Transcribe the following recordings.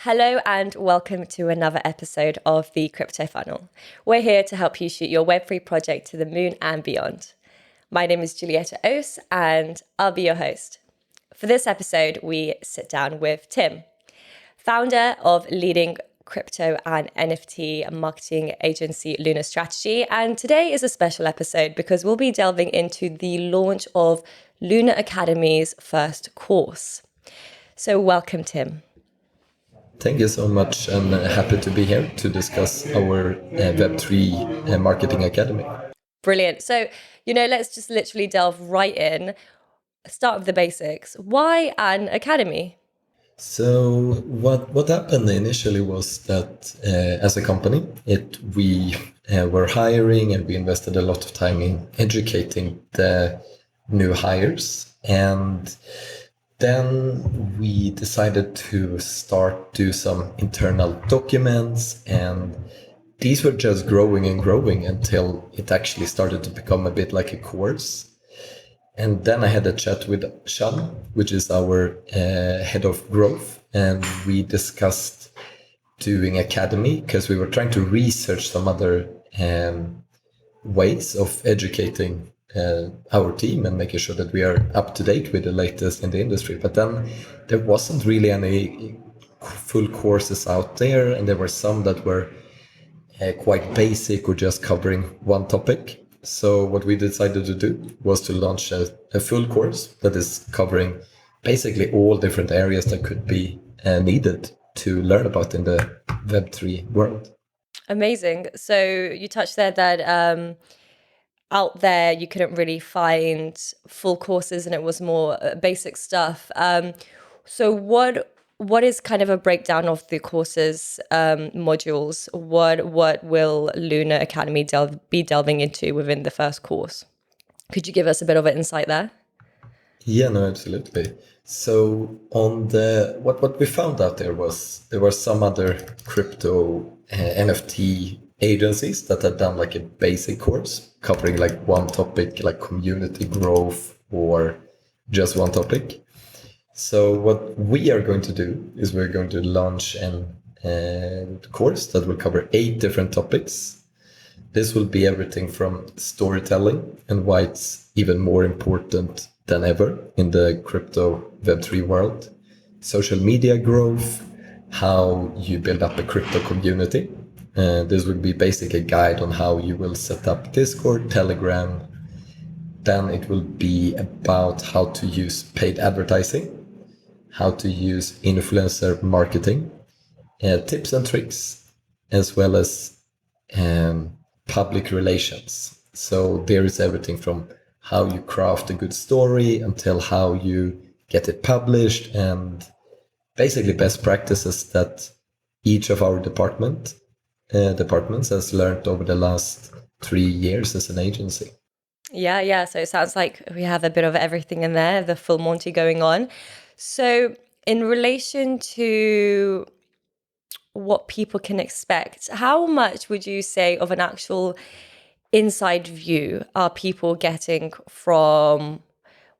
Hello and welcome to another episode of the Crypto Funnel. We're here to help you shoot your Web3 project to the moon and beyond. My name is Julieta Ose and I'll be your host. For this episode, we sit down with Tim, founder of leading crypto and NFT marketing agency Lunar Strategy. And today is a special episode because we'll be delving into the launch of Lunar Academy's first course. So welcome, Tim. Thank you so much, and happy to be here to discuss our Web3 Marketing Academy. Brilliant. So, let's just literally delve right in. Start with the basics. Why an academy? So what happened initially was that as a company, we were hiring and we invested a lot of time in educating the new hires, and then we decided to do some internal documents, and these were just growing and growing until it actually started to become a bit like a course. And then I had a chat with Sean, which is our head of growth, and we discussed doing academy because we were trying to research some other ways of educating our team and making sure that we are up to date with the latest in the industry. But then there wasn't really any full courses out there, and there were some that were quite basic or just covering one topic. So what we decided to do was to launch a full course that is covering basically all different areas that could be needed to learn about in the Web3 world. Amazing. So you touched there that out there you couldn't really find full courses and it was more basic stuff. So what is kind of a breakdown of the courses modules? What will Lunar Academy be delving into within the first course? Could you give us a bit of an insight there? Yeah, no, absolutely. So on what we found out there were some other crypto NFT agencies that had done like a basic course covering like one topic, like community growth or just one topic. So what we are going to do is we're going to launch a course that will cover 8 different topics. This will be everything from storytelling and why it's even more important than ever in the crypto Web3 world, social media growth, how you build up a crypto community. This will be basically a guide on how you will set up Discord, Telegram. Then it will be about how to use paid advertising, how to use influencer marketing, tips and tricks, as well as public relations. So there is everything from how you craft a good story until how you get it published, and basically best practices that each of our departments has learned over the last 3 years as an agency. Yeah. So it sounds like we have a bit of everything in there, the full Monty going on. So in relation to what people can expect, how much would you say of an actual inside view are people getting from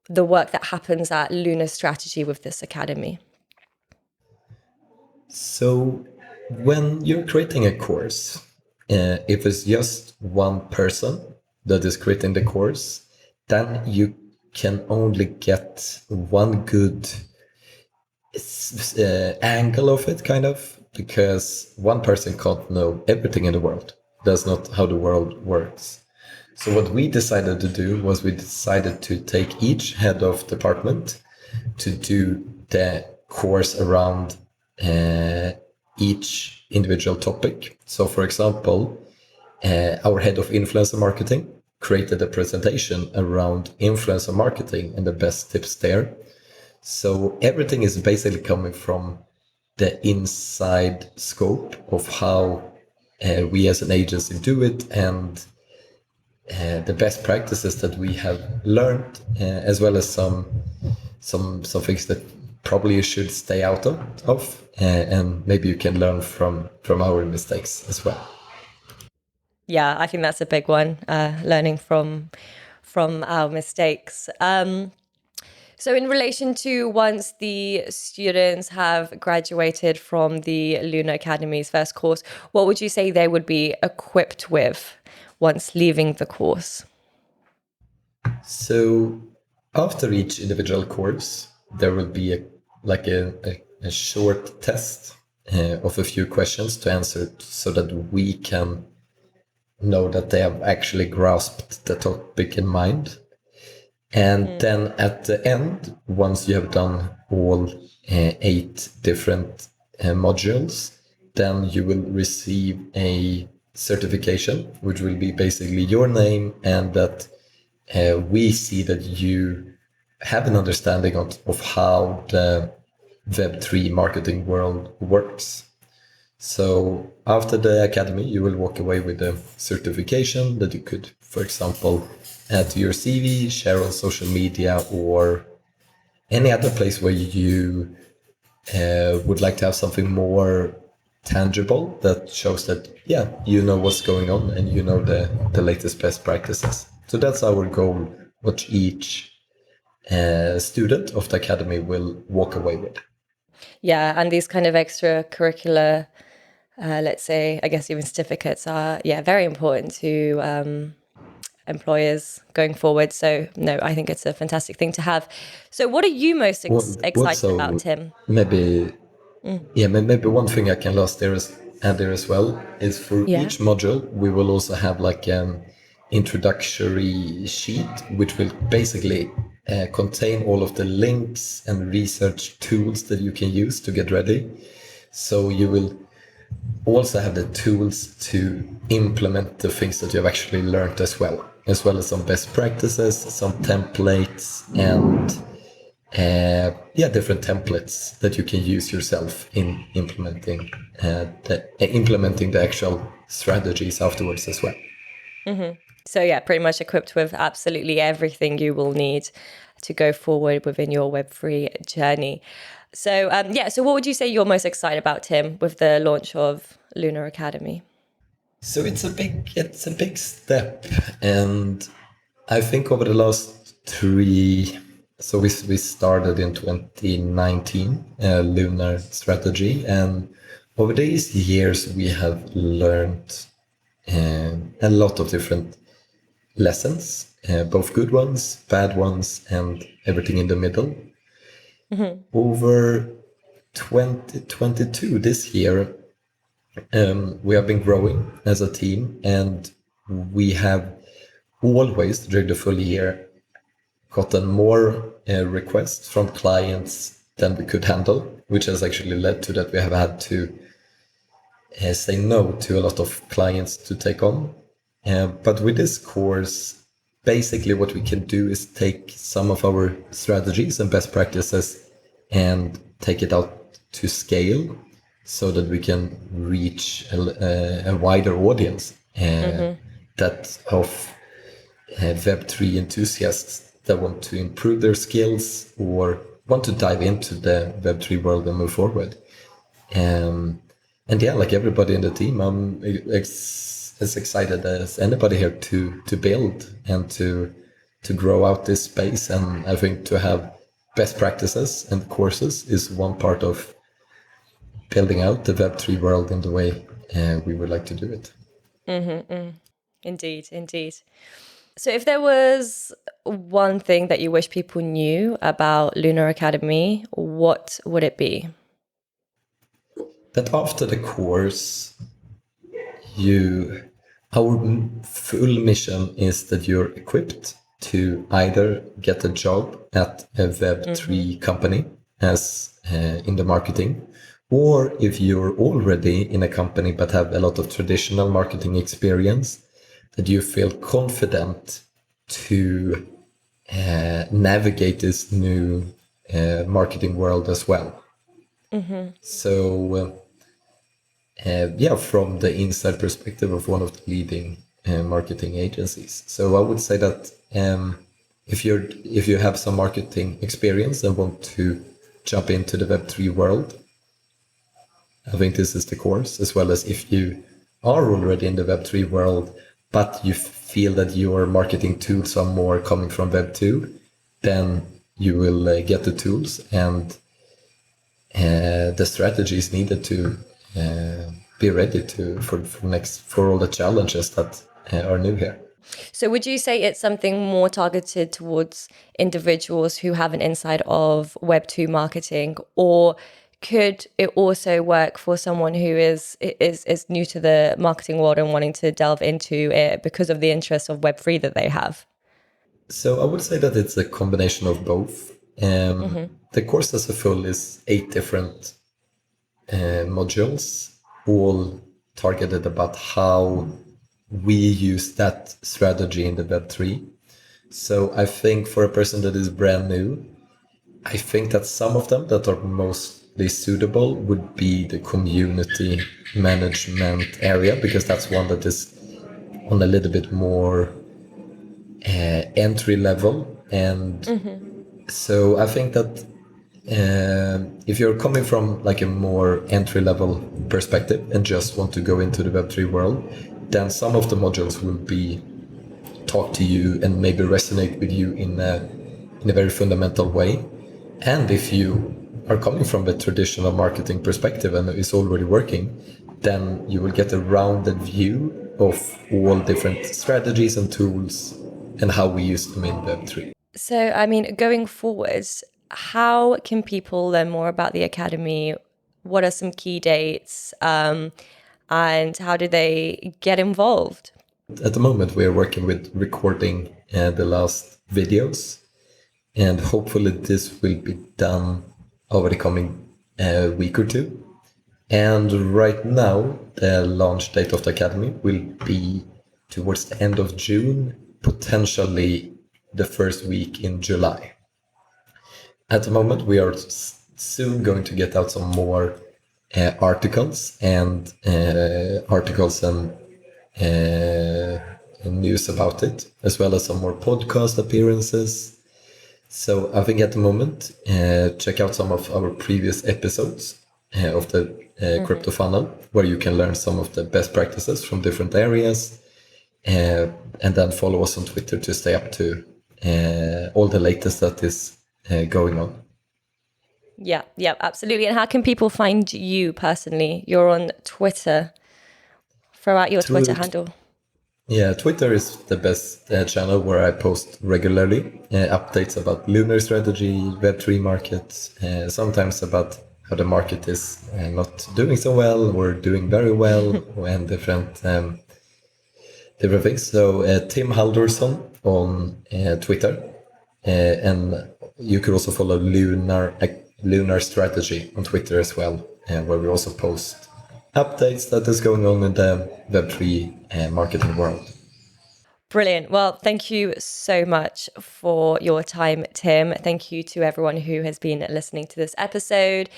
the work that happens at Lunar Strategy with this academy? So when you're creating a course, if it's just one person that is creating the course, then you can only get one good angle of it, kind of, because one person can't know everything in the world. That's not how the world works. So what we decided to do was we decided to take each head of department to do the course around each individual topic. So for example, our head of influencer marketing created a presentation around influencer marketing and the best tips there. So everything is basically coming from the inside scope of how we as an agency do it, and the best practices that we have learned, as well as some things that probably you should stay out of, and maybe you can learn from our mistakes as well. Yeah, I think that's a big one, learning from our mistakes. So in relation to once the students have graduated from the Lunar Academy's first course, what would you say they would be equipped with once leaving the course? So after each individual course, there will be a short test of a few questions to answer so that we can know that they have actually grasped the topic in mind. And then at the end, once you have done all 8 different modules, then you will receive a certification, which will be basically your name, and that we see that you have an understanding of how the Web3 marketing world works. So after the academy, you will walk away with a certification that you could, for example, add to your CV, share on social media, or any other place where you would like to have something more tangible that shows that, yeah, you know what's going on and you know the latest best practices. So that's our goal, what each student of the academy will walk away with. Yeah, and these kind of extracurricular, let's say, I guess even certificates are, very important to employers going forward. So no, I think it's a fantastic thing to have. So what are you most excited about, Tim? Maybe maybe one thing I can add there as well is for Yeah. each module we will also have like an introductory sheet which will basically contain all of the links and research tools that you can use to get ready. So you will also have the tools to implement the things that you have actually learned as well as some best practices, some templates, and different templates that you can use yourself in implementing the actual strategies afterwards as well. So yeah, pretty much equipped with absolutely everything you will need to go forward within your Web3 journey. So so what would you say you're most excited about, Tim, with the launch of Lunar Academy? So it's a big step, and I think over the last 3. So we started in 2019, Lunar Strategy, and over these years we have learned a lot of different lessons, both good ones, bad ones, and everything in the middle. Over 2022, this year, we have been growing as a team, and we have always during the full year gotten more requests from clients than we could handle, which has actually led to that we have had to say no to a lot of clients to take on. But with this course, basically what we can do is take some of our strategies and best practices and take it out to scale so that we can reach a wider audience that of Web3 enthusiasts that want to improve their skills or want to dive into the Web3 world and move forward. And yeah, like everybody in the team, I'm as excited as anybody here to build and to grow out this space. And I think to have best practices and courses is one part of building out the Web3 world in the way we would like to do it. Indeed, indeed. So if there was one thing that you wish people knew about Lunar Academy, what would it be? That after the course, our full mission is that you're equipped to either get a job at a Web3 company as in the marketing, or if you're already in a company but have a lot of traditional marketing experience, that you feel confident to navigate this new marketing world as well. So from the inside perspective of one of the leading marketing agencies. So I would say that if you have some marketing experience and want to jump into the Web3 world, I think this is the course, as well as if you are already in the Web3 world, but you feel that your marketing tools are more coming from Web2, then you will get the tools and the strategies needed to be ready to for all the challenges that are new here. So would you say it's something more targeted towards individuals who have an insight of Web2 marketing, or could it also work for someone who is new to the marketing world and wanting to delve into it because of the interest of Web3 that they have? So I would say that it's a combination of both. The course as a full is 8 different modules, all targeted about how we use that strategy in the Web3. So I think for a person that is brand new, I think that some of them that are mostly suitable would be the community management area, because that's one that is on a little bit more entry level. And so I think that if you're coming from like a more entry level perspective and just want to go into the Web3 world, then some of the modules will be talk to you and maybe resonate with you in a very fundamental way. And if you are coming from the traditional marketing perspective and is already working, then you will get a rounded view of all different strategies and tools and how we use them in Web3. So, I mean, going forwards, how can people learn more about the Academy? What are some key dates? And how do they get involved? At the moment, we are working with recording the last videos, and hopefully this will be done over the coming week or two. And right now, the launch date of the Academy will be towards the end of June, potentially the first week in July. At the moment, we are soon going to get out some more articles and news about it, as well as some more podcast appearances. So I think at the moment, check out some of our previous episodes of the crypto funnel, where you can learn some of the best practices from different areas, and then follow us on Twitter to stay up to all the latest that is going on. Yeah, absolutely. And how can people find you personally? You're on Twitter. Throw out your Twitter handle. Yeah, Twitter is the best channel where I post regularly updates about Lunar Strategy, Web3 markets, sometimes about how the market is not doing so well or doing very well, and different things. So Tim Haldorsson on Twitter, and you could also follow Lunar Strategy on Twitter as well, where we also post updates that is going on in the Web3 marketing world. Brilliant. Well, thank you so much for your time, Tim. Thank you to everyone who has been listening to this episode.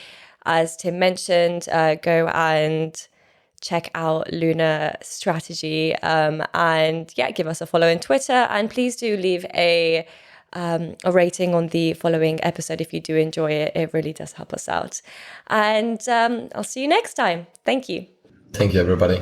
As Tim mentioned, go and check out Lunar Strategy, and give us a follow on Twitter. And please do leave a rating on the following episode if you do enjoy it. It really does help us out. And I'll see you next time. Thank you. Thank you, everybody.